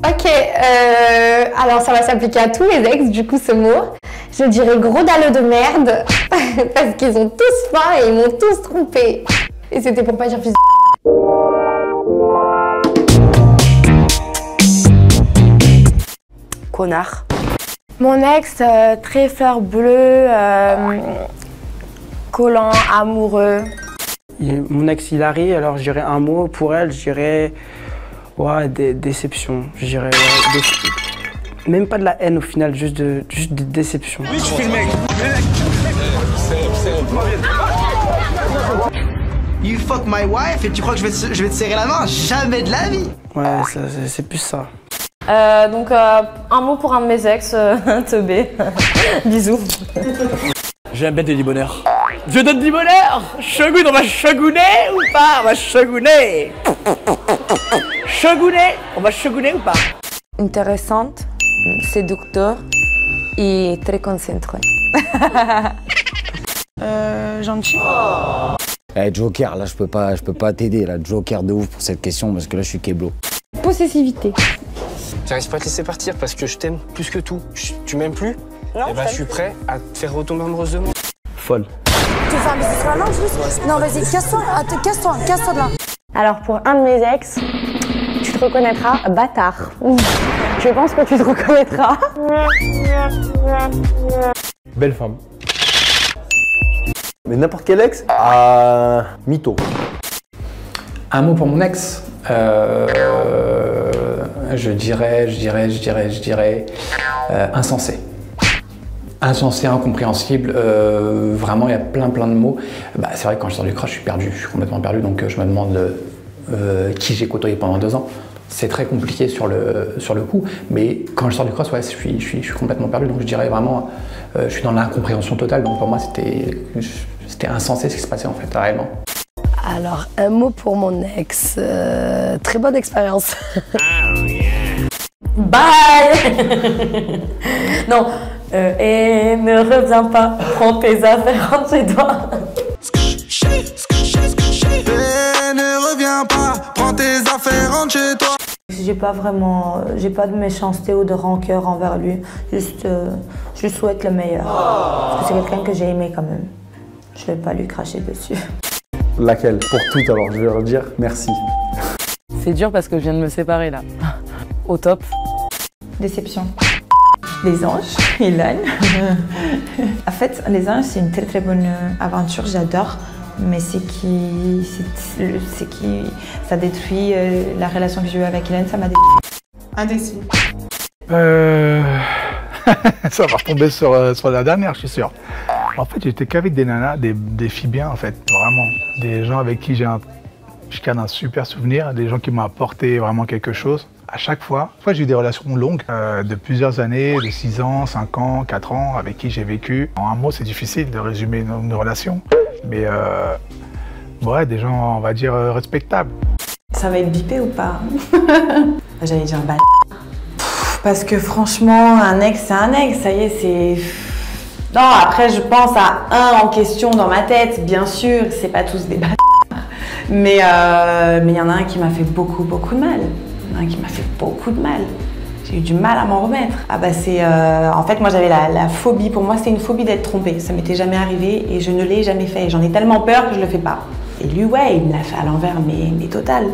Ok, alors ça va s'appliquer à tous les ex, du coup, ce mot. Je dirais gros dalle de merde, parce qu'ils ont tous faim et ils m'ont tous trompé. Et c'était pour pas dire fils de... Connard. Mon ex, très fleur bleue, collant, amoureux. Mon ex Hilary, alors je dirais un mot pour elle, je dirais ouais, déception. Je dirais même pas de la haine au final, juste de déception. Oui, tu fais le mec. You fuck my wife et tu crois que je vais te serrer la main? Jamais de la vie. Ouais, c'est plus ça. Donc un mot pour un de mes ex, Teubé. Bisous. J'aime bien Teddy Bonheur. Je donne du bonheur. Shogun, on va shoguner ou pas? On va shoguner. Shoguner, on va shoguner ou pas? Intéressante, séducteur et très concentrée. Gentil. Eh, Joker, là je peux pas t'aider, là, Joker de ouf pour cette question parce que là je suis keblo. Possessivité. J'arrive pas à te laisser partir parce que je t'aime plus que tout. Tu m'aimes plus? Non, eh ben, je suis prêt à te faire retomber amoureuse de moi. Folle. Tu fais un bisou sur la langue juste? Non, vas-y, casse-toi de là. Alors pour un de mes ex, tu te reconnaîtras bâtard. Je pense que tu te reconnaîtras. Belle femme. Mais n'importe quel ex? Mytho. Un mot pour mon ex. Je dirais insensé. Insensé, incompréhensible, vraiment il y a plein de mots. Bah, c'est vrai que quand je sors du crush, je suis complètement perdu, donc je me demande qui j'ai côtoyé pendant 2 ans. C'est très compliqué sur le coup, mais quand je sors du crush, ouais, je suis complètement perdu, donc je dirais vraiment, je suis dans l'incompréhension totale, donc pour moi c'était insensé ce qui se passait en fait, réellement. Alors, un mot pour mon ex, très bonne expérience. Bye. Non, et ne reviens pas, prends tes affaires, rentre chez toi. Et ne reviens pas, prends tes affaires, rentre chez toi. J'ai pas de méchanceté ou de rancœur envers lui, juste, je lui souhaite le meilleur. Parce que c'est quelqu'un que j'ai aimé quand même. Je vais pas lui cracher dessus. Laquelle? Pour toutes alors, je vais leur dire merci. C'est dur parce que je viens de me séparer là. Au top. Déception. Les anges, Ilan. En fait, les anges, c'est une très bonne aventure, j'adore. Mais ça détruit la relation que j'ai eue avec Ilan, ça m'a détruit. Indécis. Ça va retomber sur la dernière, je suis sûr. En fait, j'étais qu'avec des nanas, des filles bien en fait, vraiment. Des gens avec qui je garde un super souvenir, des gens qui m'ont apporté vraiment quelque chose. À chaque fois, j'ai eu des relations longues, de plusieurs années, de 6 ans, 5 ans, 4 ans, avec qui j'ai vécu. En un mot, c'est difficile de résumer une relation, mais ouais, des gens, on va dire, respectables. Ça va être bipé ou pas? J'allais dire bah. Parce que franchement, un ex, c'est un ex, ça y est, c'est... Non, après, je pense à un en question dans ma tête, bien sûr, c'est pas tous des bâtards. Mais il y en a un qui m'a fait beaucoup de mal. Il y en a un qui m'a fait beaucoup de mal. J'ai eu du mal à m'en remettre. Ah bah c'est... en fait, moi, j'avais la phobie. Pour moi, c'était une phobie d'être trompée. Ça m'était jamais arrivé et je ne l'ai jamais fait. J'en ai tellement peur que je le fais pas. Et lui, ouais, il me l'a fait à l'envers, mais total.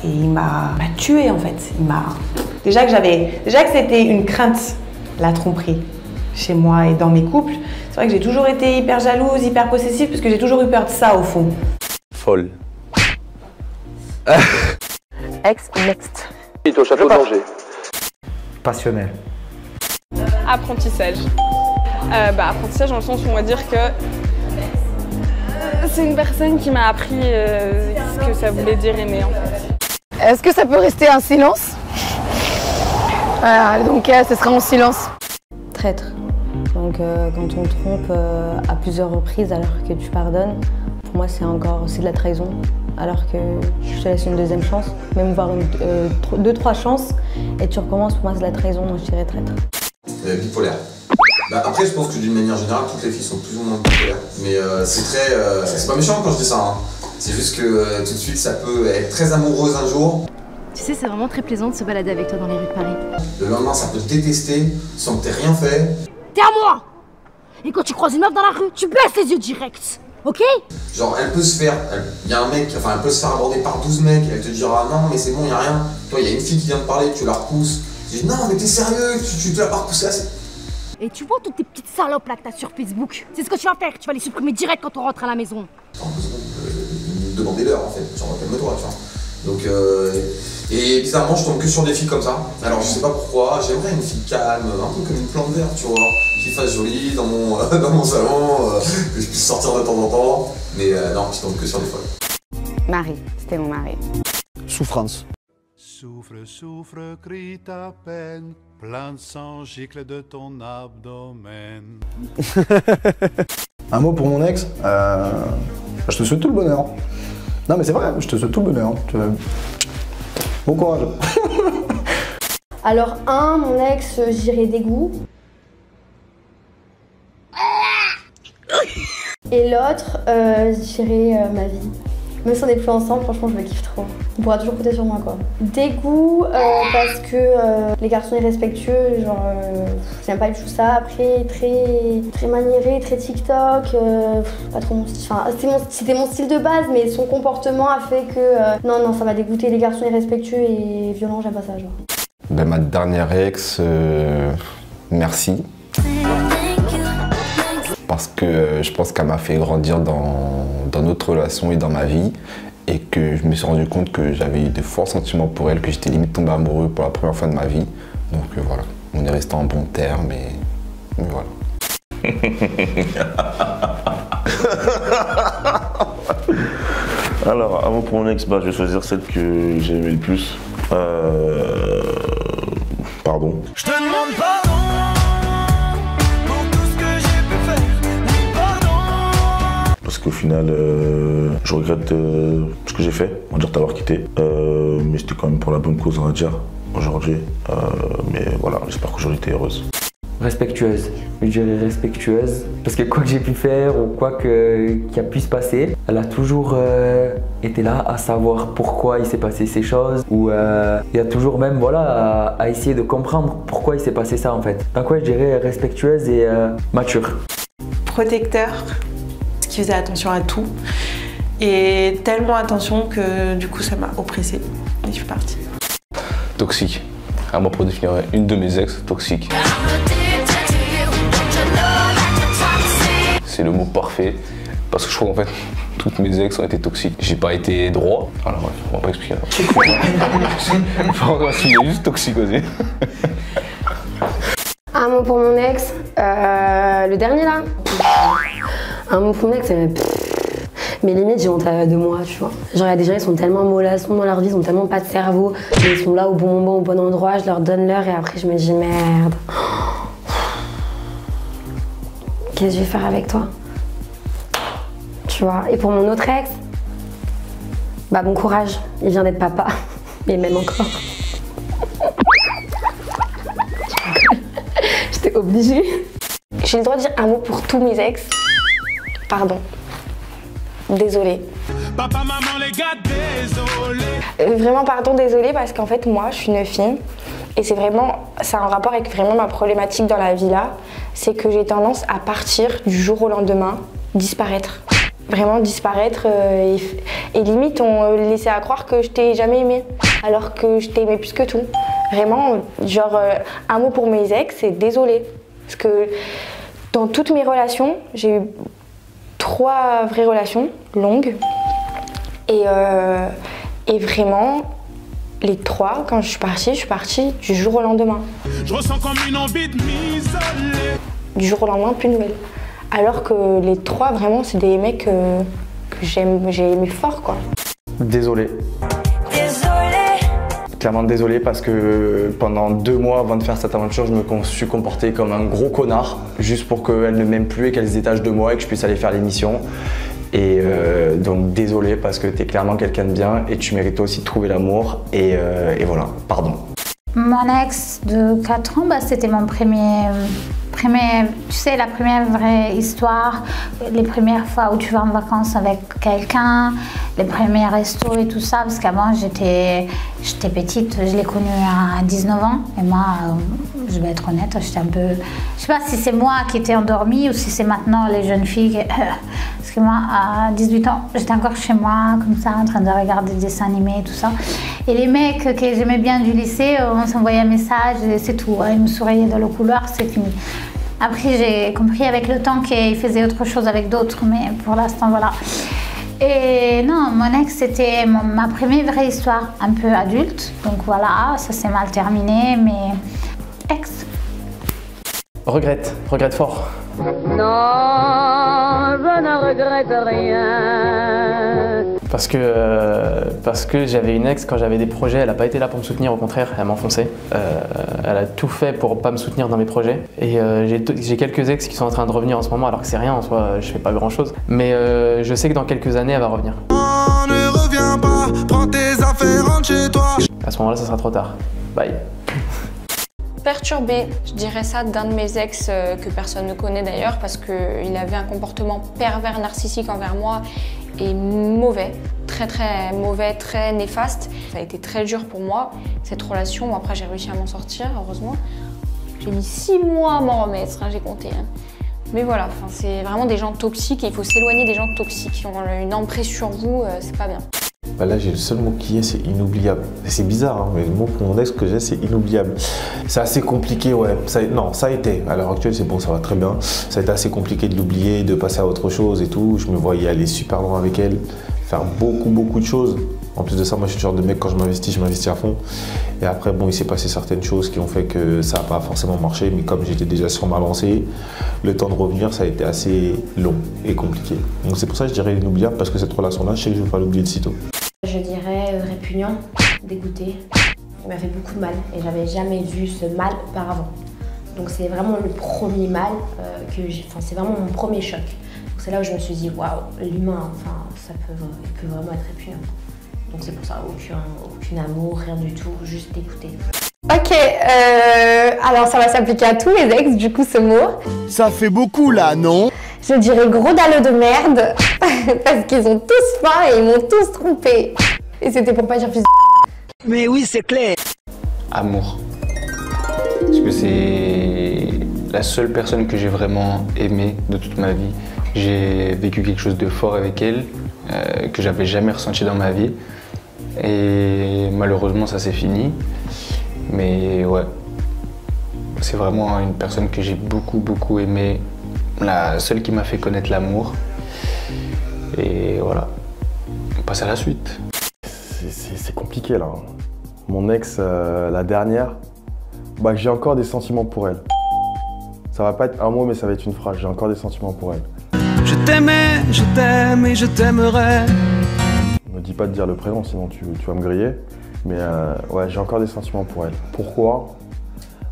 Et il m'a tuée, en fait. Déjà que c'était une crainte, la tromperie, chez moi et dans mes couples. C'est vrai que j'ai toujours été hyper jalouse, hyper possessive, parce que j'ai toujours eu peur de ça, au fond. Folle. Ex, next. Et au château d'Angers. Passionnel. Apprentissage. Apprentissage dans le sens où on va dire que c'est une personne qui m'a appris ce que ça voulait dire aimer en fait. Est-ce que ça peut rester un silence? Voilà, donc ce sera en silence. Traître. Donc quand on trompe à plusieurs reprises alors que tu pardonnes, pour moi c'est de la trahison. Alors que je te laisse une deuxième chance, même voire 2-3 chances, et tu recommences, pour moi c'est de la trahison, donc je dirais traître. Bipolaire. Après, je pense que d'une manière générale, toutes les filles sont plus ou moins bipolaires. Mais c'est pas méchant quand je dis ça. Hein. C'est juste que tout de suite, ça peut être très amoureuse un jour. Tu sais, c'est vraiment très plaisant de se balader avec toi dans les rues de Paris. Le lendemain, ça peut te détester sans que t'aies rien fait. T'es à moi. Et quand tu croises une meuf dans la rue, tu baisses les yeux direct. Ok? Genre, elle peut se faire. Il y a un mec, enfin, elle peut se faire aborder par 12 mecs. Elle te dira non, mais c'est bon, y a rien. Toi, il y a une fille qui vient de parler, tu la repousses. Tu dis non, mais t'es sérieux, tu te l'as pas repoussé assez. Et tu vois toutes tes petites salopes là que t'as sur Facebook? C'est ce que tu vas faire, tu vas les supprimer direct quand on rentre à la maison. Demandez-leur en fait, genre calme-toi, tu vois. Donc, et bizarrement, je tombe que sur des filles comme ça. Alors, je sais pas pourquoi, j'aimerais une fille calme, un peu comme une plante verte, tu vois, qui fasse jolie dans mon, dans mon salon, que je puisse sortir de temps en temps. Mais non, je tombe que sur des folles. Marie, c'était mon mari. Souffrance. Souffre, souffre, crie ta peine, plein de sang gicle de ton abdomen. Un mot pour mon ex, je te souhaite tout le bonheur. Non mais c'est vrai, je te souhaite tout le bonheur. Bon courage. Alors mon ex, j'irais dégoût. Et l'autre, j'irais ma vie. Même si on n'est plus ensemble, franchement, je me kiffe trop. Il pourra toujours compter sur moi, quoi. Dégoût, parce que les garçons irrespectueux, genre, j'aime pas du tout ça. Après, très maniéré, très TikTok, pas trop mon style. Enfin, c'était mon style de base, mais son comportement a fait que, non, ça m'a dégoûté. Les garçons irrespectueux et violents, j'aime pas ça, genre. Ben, ma dernière ex, merci. Parce que je pense qu'elle m'a fait grandir dans notre relation et dans ma vie, et que je me suis rendu compte que j'avais eu de forts sentiments pour elle, que j'étais limite tombé amoureux pour la première fois de ma vie. Donc voilà, on est resté en bons termes, mais voilà. Alors, avant pour mon ex, je vais choisir celle que j'ai aimée le plus. Pardon. Je te demande pardon pour tout ce que j'ai pu faire. Oui, pardon. Parce qu'au final, je regrette ce que j'ai fait, on va dire t'avoir quitté. Mais c'était quand même pour la bonne cause, on va dire, aujourd'hui. Mais voilà, j'espère qu'aujourd'hui t'es heureuse. Respectueuse, je dirais respectueuse, parce que quoi que j'ai pu faire ou quoi qui a pu se passer, elle a toujours été là à savoir pourquoi il s'est passé ces choses, ou il y a toujours même voilà, à essayer de comprendre pourquoi il s'est passé ça en fait. Donc ouais, je dirais respectueuse et mature. Protecteur, parce qu'il faisait attention à tout, et tellement attention que du coup ça m'a oppressée et je suis partie. Toxique, à moi pour définir une de mes ex, toxique. C'est le mot parfait, parce que je crois qu'en fait, toutes mes ex ont été toxiques. J'ai pas été droit, alors bref, on va pas expliquer. Enfin, je suis juste toxique aussi. Un mot pour mon ex, le dernier là. Un mot pour mon ex, mais limite j'ai honte de moi, tu vois. Genre il y a des gens, ils sont tellement mollassons dans leur vie, ils ont tellement pas de cerveau, mais ils sont là au bon moment, au bon endroit, je leur donne l'heure et après je me dis merde. Qu'est-ce que je vais faire avec toi? Tu vois. Et pour mon autre ex, bah bon courage, il vient d'être papa, mais même encore. J'étais obligée. J'ai le droit de dire un mot pour tous mes ex. Pardon. Désolée. Papa, maman, les gars, désolé. Vraiment pardon, désolée, parce qu'en fait moi je suis une fille. Et c'est un rapport avec vraiment ma problématique dans la vie là, c'est que j'ai tendance à partir du jour au lendemain, disparaître. Vraiment disparaître et limite on laissait à croire que je t'ai jamais aimé, alors que je t'ai aimé plus que tout. Vraiment, genre un mot pour mes ex, c'est désolé. Parce que dans toutes mes relations, j'ai eu 3 vraies relations longues et vraiment, les 3, quand je suis partie du jour au lendemain. Je ressens comme une envie de m'isoler. Du jour au lendemain, plus de nouvelles. Alors que les 3, vraiment, c'est des mecs que j'ai aimé fort, quoi. Désolé. Désolé. Clairement désolé parce que pendant 2 mois avant de faire cette aventure, je me suis comporté comme un gros connard, juste pour qu'elle ne m'aime plus et qu'elle se détache de moi et que je puisse aller faire l'émission. Et donc désolé parce que tu es clairement quelqu'un de bien et tu mérites aussi de trouver l'amour et voilà, pardon. Mon ex de 4 ans, c'était mon premier, tu sais, la première vraie histoire, les premières fois où tu vas en vacances avec quelqu'un, les premiers restos et tout ça, parce qu'avant j'étais petite, je l'ai connu à 19 ans et moi, je vais être honnête, j'étais un peu... Je sais pas si c'est moi qui étais endormie ou si c'est maintenant les jeunes filles qui... Parce que moi, à 18 ans, j'étais encore chez moi, comme ça, en train de regarder des dessins animés et tout ça. Et les mecs que j'aimais bien du lycée, on s'envoyait un message et c'est tout. Ils me souriaient dans le couloir, c'est fini. Après, j'ai compris avec le temps qu'ils faisaient autre chose avec d'autres, mais pour l'instant, voilà. Et non, mon ex, c'était ma première vraie histoire, un peu adulte. Donc voilà, ça s'est mal terminé, mais ex. Regrette fort. Non, je ne regrette rien. Parce que j'avais une ex, quand j'avais des projets, elle n'a pas été là pour me soutenir, au contraire, elle m'enfonçait. Elle a tout fait pour pas me soutenir dans mes projets. Et j'ai quelques ex qui sont en train de revenir en ce moment, alors que c'est rien en soi, je fais pas grand chose. Mais je sais que dans quelques années, elle va revenir. Ne reviens pas, prends tes affaires, rentre chez toi. À ce moment-là, ça sera trop tard. Bye. Perturbé, je dirais ça d'un de mes ex que personne ne connaît d'ailleurs parce qu'il avait un comportement pervers narcissique envers moi et mauvais, très mauvais, très néfaste. Ça a été très dur pour moi, cette relation. Bon, après j'ai réussi à m'en sortir, heureusement. J'ai mis 6 mois à m'en remettre, hein, j'ai compté. Hein. Mais voilà, c'est vraiment des gens toxiques et il faut s'éloigner des gens toxiques qui ont une emprise sur vous, c'est pas bien. Bah là, j'ai le seul mot qui est, c'est inoubliable. C'est bizarre, hein, mais le mot pour mon ex que j'ai, c'est inoubliable. C'est assez compliqué, ouais. Ça a été. À l'heure actuelle, c'est bon, ça va très bien. Ça a été assez compliqué de l'oublier, de passer à autre chose et tout. Je me voyais aller super loin avec elle, faire beaucoup de choses. En plus de ça, moi, je suis le genre de mec, quand je m'investis à fond. Et après, bon, il s'est passé certaines choses qui ont fait que ça n'a pas forcément marché. Mais comme j'étais déjà sur ma lancée, le temps de revenir, ça a été assez long et compliqué. Donc c'est pour ça que je dirais inoubliable, parce que cette relation-là, je sais que je ne vais pas l'oublier de sitôt. Je dirais répugnant, dégoûté. Il m'a fait beaucoup de mal et j'avais jamais vu ce mal auparavant. Donc c'est vraiment le premier mal que j'ai, c'est vraiment mon premier choc. Donc c'est là où je me suis dit waouh, l'humain, il peut vraiment être répugnant. Donc c'est pour ça, aucun amour, rien du tout, juste dégoûté. Ok, alors ça va s'appliquer à tous les ex, du coup, ce mot. Ça fait beaucoup là, non? Je dirais gros dalleux de merde, parce qu'ils ont tous faim et ils m'ont tous trompé. Et c'était pour pas dire fils de... Mais oui, c'est clair. Amour. Parce que c'est la seule personne que j'ai vraiment aimée de toute ma vie. J'ai vécu quelque chose de fort avec elle, que j'avais jamais ressenti dans ma vie. Et malheureusement, ça s'est fini. Mais ouais, c'est vraiment une personne que j'ai beaucoup aimée. La seule qui m'a fait connaître l'amour. Et voilà, on passe à la suite. C'est compliqué là. Mon ex, la dernière, bah, j'ai encore des sentiments pour elle. Ça va pas être un mot, mais ça va être une phrase. J'ai encore des sentiments pour elle. Je t'aimais, je t'aime et je t'aimerai. Ne dis pas de dire le prénom, sinon tu vas me griller. Mais ouais, j'ai encore des sentiments pour elle. Pourquoi?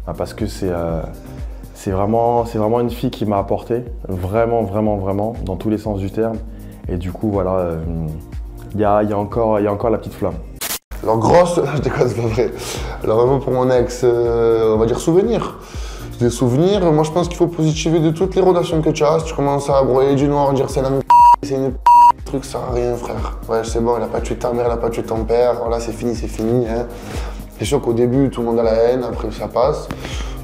Bah, parce que c'est vraiment une fille qui m'a apporté, vraiment, dans tous les sens du terme. Et du coup, voilà, il y a encore la petite flamme. Alors grosse, je déconne, c'est pas vrai. Alors vraiment pour mon ex, on va dire souvenirs. Des souvenirs, moi je pense qu'il faut positiver de toutes les relations que tu as. Si tu commences à broyer du noir, dire c'est la même c'est une truc, ça sert à rien frère. Ouais, c'est bon, elle a pas tué ta mère, elle a pas tué ton père, voilà c'est fini. Hein. C'est sûr qu'au début, tout le monde a la haine, après ça passe.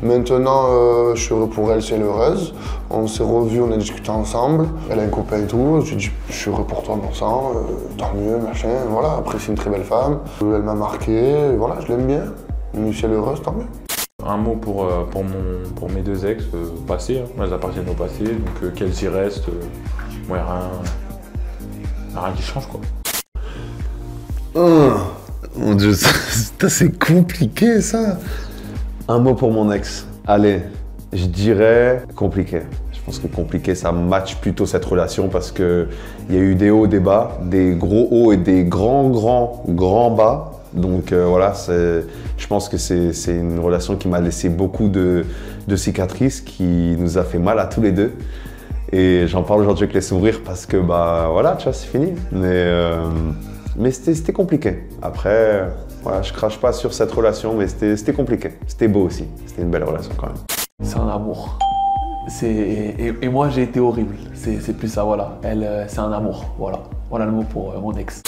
Maintenant, je suis heureux pour elle, c'est heureuse. On s'est revus, on a discuté ensemble. Elle a un copain et tout. Je lui ai dit, je suis heureux pour toi, mon sang, tant mieux, machin. Voilà, après, c'est une très belle femme. Elle m'a marqué, voilà, je l'aime bien. Mais si elle est heureuse, tant mieux. Un mot pour mes deux ex passés, hein. Elles appartiennent au passé, donc qu'elles y restent, moi, y a rien qui change, quoi. Oh, mon Dieu, c'est compliqué, ça. Un mot pour mon ex. Allez, je dirais compliqué. Je pense que compliqué, ça match plutôt cette relation parce qu'il y a eu des hauts, des bas, des gros hauts et des grands bas. Donc voilà, je pense que c'est une relation qui m'a laissé beaucoup de cicatrices, qui nous a fait mal à tous les deux. Et j'en parle aujourd'hui avec les sourires parce que bah voilà, tu vois, c'est fini. Mais c'était compliqué. Après, voilà, je crache pas sur cette relation, mais c'était compliqué. C'était beau aussi. C'était une belle relation quand même. C'est un amour. Et moi, j'ai été horrible. C'est plus ça, voilà. Elle, c'est un amour, voilà. Voilà le mot pour mon ex.